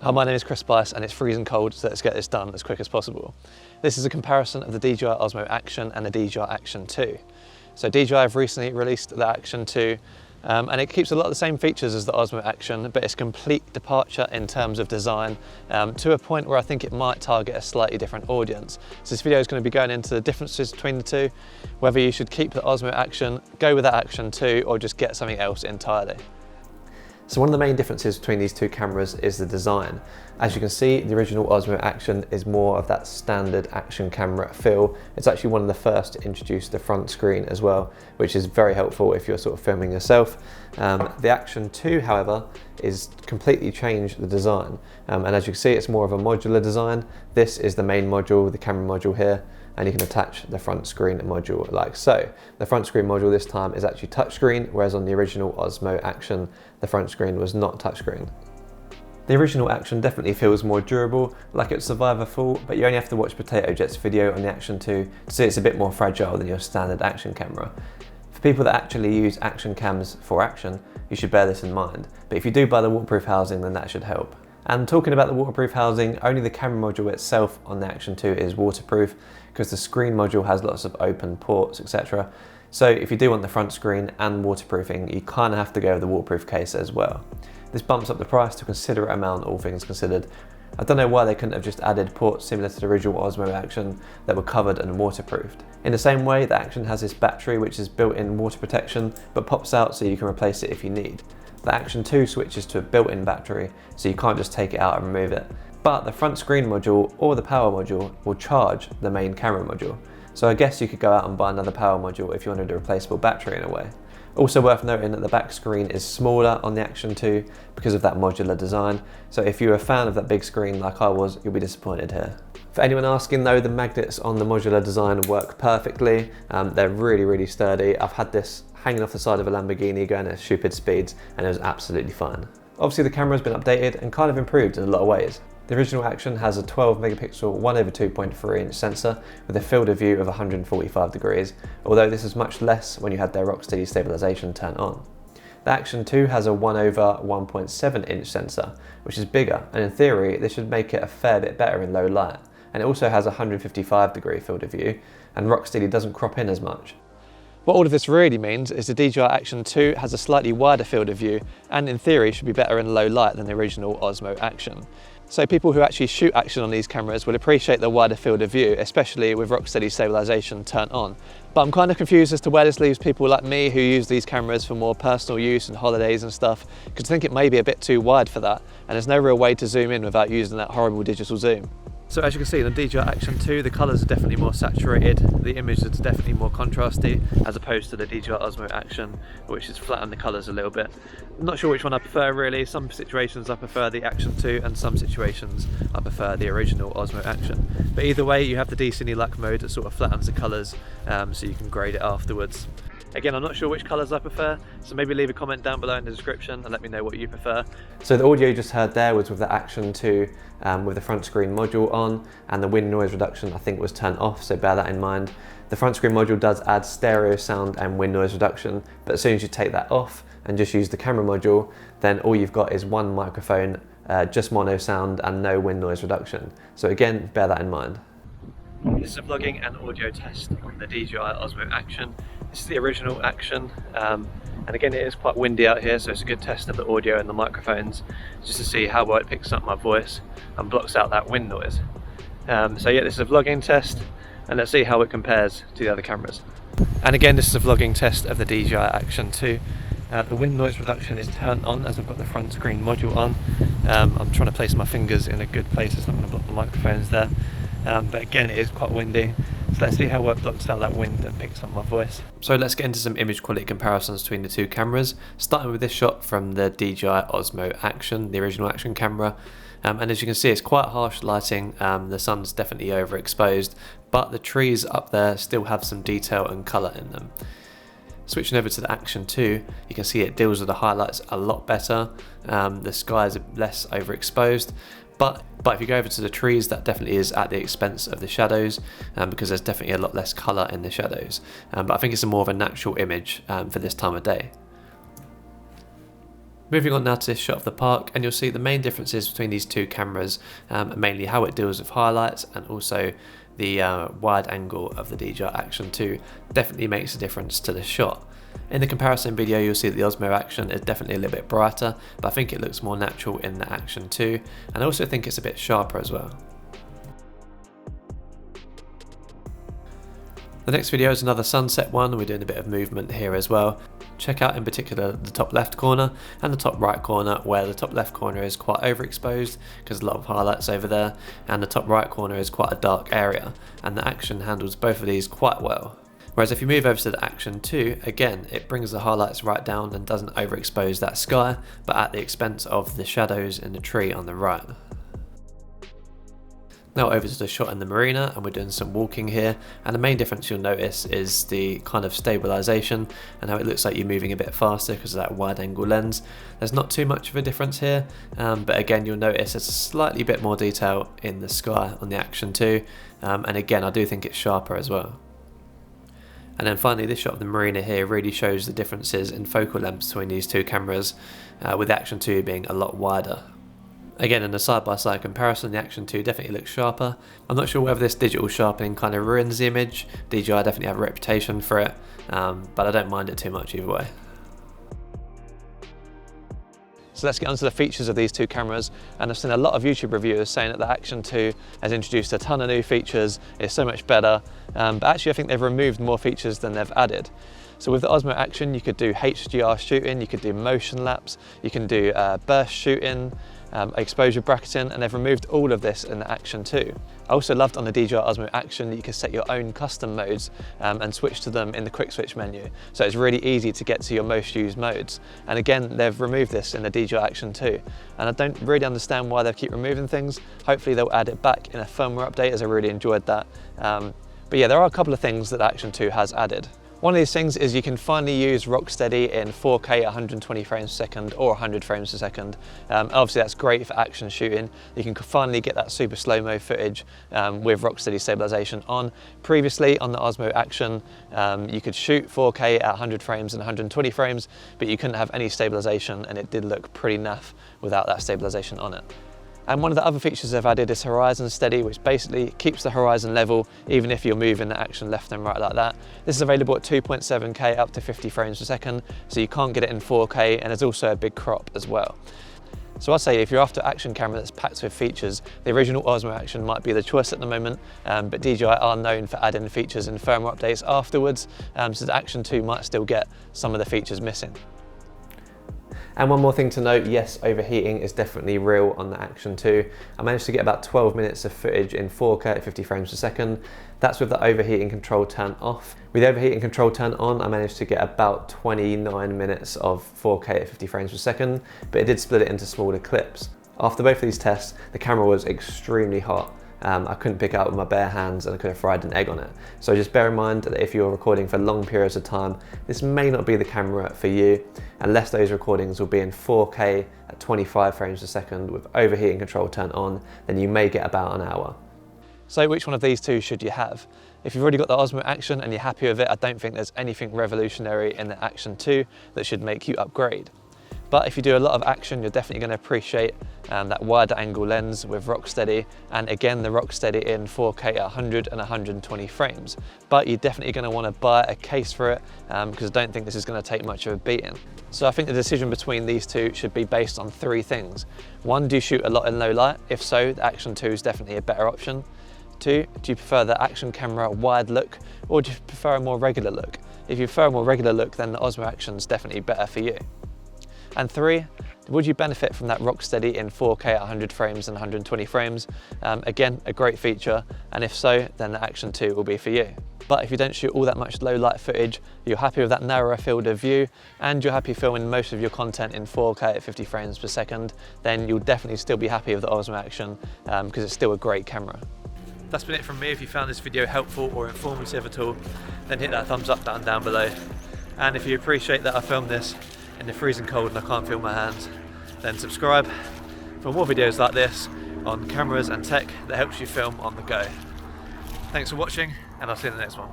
Hi, my name is Chris Spice and it's freezing cold, so let's get this done as quick as possible. This is a comparison of the DJI Osmo Action and the DJI Action 2. So DJI have recently released the Action 2 and it keeps a lot of the same features as the Osmo Action, but it's a complete departure in terms of design to a point where I think it might target a slightly different audience. So this video is going to be going into the differences between the two, whether you should keep the Osmo Action, go with that Action 2, or just get something else entirely. So one of the main differences between these two cameras is the design. As you can see, the original Osmo Action is more of that standard action camera feel. It's actually one of the first to introduce the front screen as well, which is very helpful if you're sort of filming yourself. The Action 2, however, is completely changed the design. And as you can see, it's more of a modular design. This is the main module, the camera module here, and you can attach the front screen module like so. The front screen module this time is actually touchscreen, whereas on the original Osmo Action, the front screen was not touchscreen. The original Action definitely feels more durable, like it survived a fall, but you only have to watch Potato Jet's video on the Action 2 to see it's a bit more fragile than your standard action camera. For people that actually use action cams for action, you should bear this in mind, but if you do buy the waterproof housing, then that should help. And talking about the waterproof housing, only the camera module itself on the Action 2 is waterproof because the screen module has lots of open ports, etc. So if you do want the front screen and waterproofing, you kind of have to go with the waterproof case as well. This bumps up the price to a considerate amount, all things considered. I don't know why they couldn't have just added ports similar to the original Osmo Action that were covered and waterproofed. In the same way, the Action has this battery which is built-in water protection but pops out so you can replace it if you need. The Action 2 switches to a built-in battery, so you can't just take it out and remove it. But the front screen module or the power module will charge the main camera module. So I guess you could go out and buy another power module if you wanted a replaceable battery in a way. Also worth noting that the back screen is smaller on the Action 2 because of that modular design. So if you're a fan of that big screen like I was, you'll be disappointed here. For anyone asking though, the magnets on the modular design work perfectly. They're really sturdy. I've had this hanging off the side of a Lamborghini going at stupid speeds and it was absolutely fine. Obviously the camera's been updated and kind of improved in a lot of ways. The original Action has a 12 megapixel 1/2.3 inch sensor with a field of view of 145 degrees, although this is much less when you had their rock-steady stabilization turned on. The Action 2 has a 1/1.7 inch sensor, which is bigger, and in theory this should make it a fair bit better in low light. And it also has a 155 degree field of view, and rock-steady doesn't crop in as much. What all of this really means is the DJI Action 2 has a slightly wider field of view and in theory should be better in low light than the original Osmo Action. So people who actually shoot action on these cameras will appreciate the wider field of view, especially with rock-steady stabilization turned on. But I'm kind of confused as to where this leaves people like me who use these cameras for more personal use and holidays and stuff, because I think it may be a bit too wide for that, and there's no real way to zoom in without using that horrible digital zoom. So as you can see, in the DJI Action 2, the colours are definitely more saturated, the image is definitely more contrasty, as opposed to the DJI Osmo Action, which is flat on the colours a little bit. I'm not sure which one I prefer really. Some situations I prefer the Action 2, and some situations I prefer the original Osmo Action. But either way, you have the D-Cine Luck mode that sort of flattens the colours, so you can grade it afterwards. Again, I'm not sure which colours I prefer, so maybe leave a comment down below in the description and let me know what you prefer. So the audio you just heard there was with the Action 2 with the front screen module on, and the wind noise reduction I think was turned off, so bear that in mind. The front screen module does add stereo sound and wind noise reduction, but as soon as you take that off and just use the camera module, then all you've got is one microphone, just mono sound and no wind noise reduction. So again, bear that in mind. This is a vlogging and audio test on the DJI Osmo Action. This is the original Action, and again it is quite windy out here, so it's a good test of the audio and the microphones, just to see how well it picks up my voice and blocks out that wind noise. So yeah, this is a vlogging test, and let's see how it compares to the other cameras. And again, this is a vlogging test of the DJI Action 2. The wind noise reduction is turned on as I've got the front screen module on. I'm trying to place my fingers in a good place, it's not going to block the microphones there. But again, it is quite windy, so let's see how it blocks out that wind and picks up my voice. So let's get into some image quality comparisons between the two cameras, starting with this shot from the DJI Osmo Action, the original Action camera. And as you can see, it's quite harsh lighting, the sun's definitely overexposed, but the trees up there still have some detail and colour in them. Switching over to the Action 2, you can see it deals with the highlights a lot better, the sky is less overexposed. But if you go over to the trees, that definitely is at the expense of the shadows, because there's definitely a lot less colour in the shadows. But I think it's more of a natural image for this time of day. Moving on now to this shot of the park, and you'll see the main differences between these two cameras, mainly how it deals with highlights, and also the wide angle of the DJI Action 2 definitely makes a difference to the shot. In the comparison video, you'll see that the Osmo Action is definitely a little bit brighter, but I think it looks more natural in the Action 2, and I also think it's a bit sharper as well. The next video is another sunset one. We're doing a bit of movement here as well. Check out in particular the top left corner and the top right corner, where the top left corner is quite overexposed because a lot of highlights over there, and the top right corner is quite a dark area, and the Action handles both of these quite well. Whereas if you move over to the Action 2, again, it brings the highlights right down and doesn't overexpose that sky, but at the expense of the shadows in the tree on the right. Now over to the shot in the marina, and we're doing some walking here, and the main difference you'll notice is the kind of stabilization and how it looks like you're moving a bit faster because of that wide angle lens. There's not too much of a difference here, but again you'll notice there's a slightly bit more detail in the sky on the Action 2, and again I do think it's sharper as well. And then finally, this shot of the marina here really shows the differences in focal lengths between these two cameras, with the Action 2 being a lot wider. Again, in a side-by-side comparison, the Action 2 definitely looks sharper. I'm not sure whether this digital sharpening kind of ruins the image. DJI definitely have a reputation for it, but I don't mind it too much either way. So let's get onto the features of these two cameras, and I've seen a lot of YouTube reviewers saying that the Action 2 has introduced a ton of new features, it's so much better, but actually I think they've removed more features than they've added. So with the Osmo Action you could do HDR shooting, you could do motion lapse, you can do burst shooting, exposure bracketing, and they've removed all of this in the Action 2. I also loved on the DJI Osmo Action that you can set your own custom modes and switch to them in the quick switch menu. So it's really easy to get to your most used modes. And again, they've removed this in the DJI Action 2. And I don't really understand why they keep removing things. Hopefully they'll add it back in a firmware update, as I really enjoyed that. But yeah, there are a couple of things that Action 2 has added. One of these things is you can finally use Rocksteady in 4K at 120 frames per second or 100 frames per second. Obviously that's great for action shooting. You can finally get that super slow-mo footage with Rocksteady stabilization on. Previously on the Osmo Action, you could shoot 4K at 100 frames and 120 frames, but you couldn't have any stabilization, and it did look pretty naff without that stabilization on it. And one of the other features they've added is Horizon Steady, which basically keeps the horizon level even if you're moving the Action left and right like that. This is available at 2.7K up to 50 frames per second, so you can't get it in 4K, and there's also a big crop as well. So I'd say if you're after action camera that's packed with features, the original Osmo Action might be the choice at the moment, but DJI are known for adding features in firmware updates afterwards, so the Action 2 might still get some of the features missing. And one more thing to note, yes, overheating is definitely real on the Action 2. I managed to get about 12 minutes of footage in 4K at 50 frames per second. That's with the overheating control turned off. With the overheating control turned on, I managed to get about 29 minutes of 4K at 50 frames per second, but it did split it into smaller clips. After both of these tests, the camera was extremely hot. I couldn't pick it up with my bare hands, and I could have fried an egg on it. So just bear in mind that if you're recording for long periods of time, this may not be the camera for you, unless those recordings will be in 4K at 25 frames per second with overheating control turned on, then you may get about an hour. So which one of these two should you have? If you've already got the Osmo Action and you're happy with it, I don't think there's anything revolutionary in the Action 2 that should make you upgrade. But if you do a lot of action, you're definitely going to appreciate that wider angle lens with Rocksteady, and again the Rocksteady in 4K at 100 and 120 frames. But you're definitely going to want to buy a case for it because I don't think this is going to take much of a beating. So I think the decision between these two should be based on three things. One, do you shoot a lot in low light? If so, the Action 2 is definitely a better option. Two, do you prefer the action camera wide look, or do you prefer a more regular look? If you prefer a more regular look, then the Osmo Action is definitely better for you. And three, would you benefit from that Rocksteady in 4K at 100 frames and 120 frames? Again, a great feature, and if so, then the Action 2 will be for you. But if you don't shoot all that much low light footage, you're happy with that narrower field of view, and you're happy filming most of your content in 4K at 50 frames per second, then you'll definitely still be happy with the Osmo Action because it's still a great camera. That's been it from me. If you found this video helpful or informative at all, then hit that thumbs up button down below. And if you appreciate that I filmed this in the freezing cold and I can't feel my hands, then subscribe for more videos like this on cameras and tech that helps you film on the go. Thanks for watching, and I'll see you in the next one.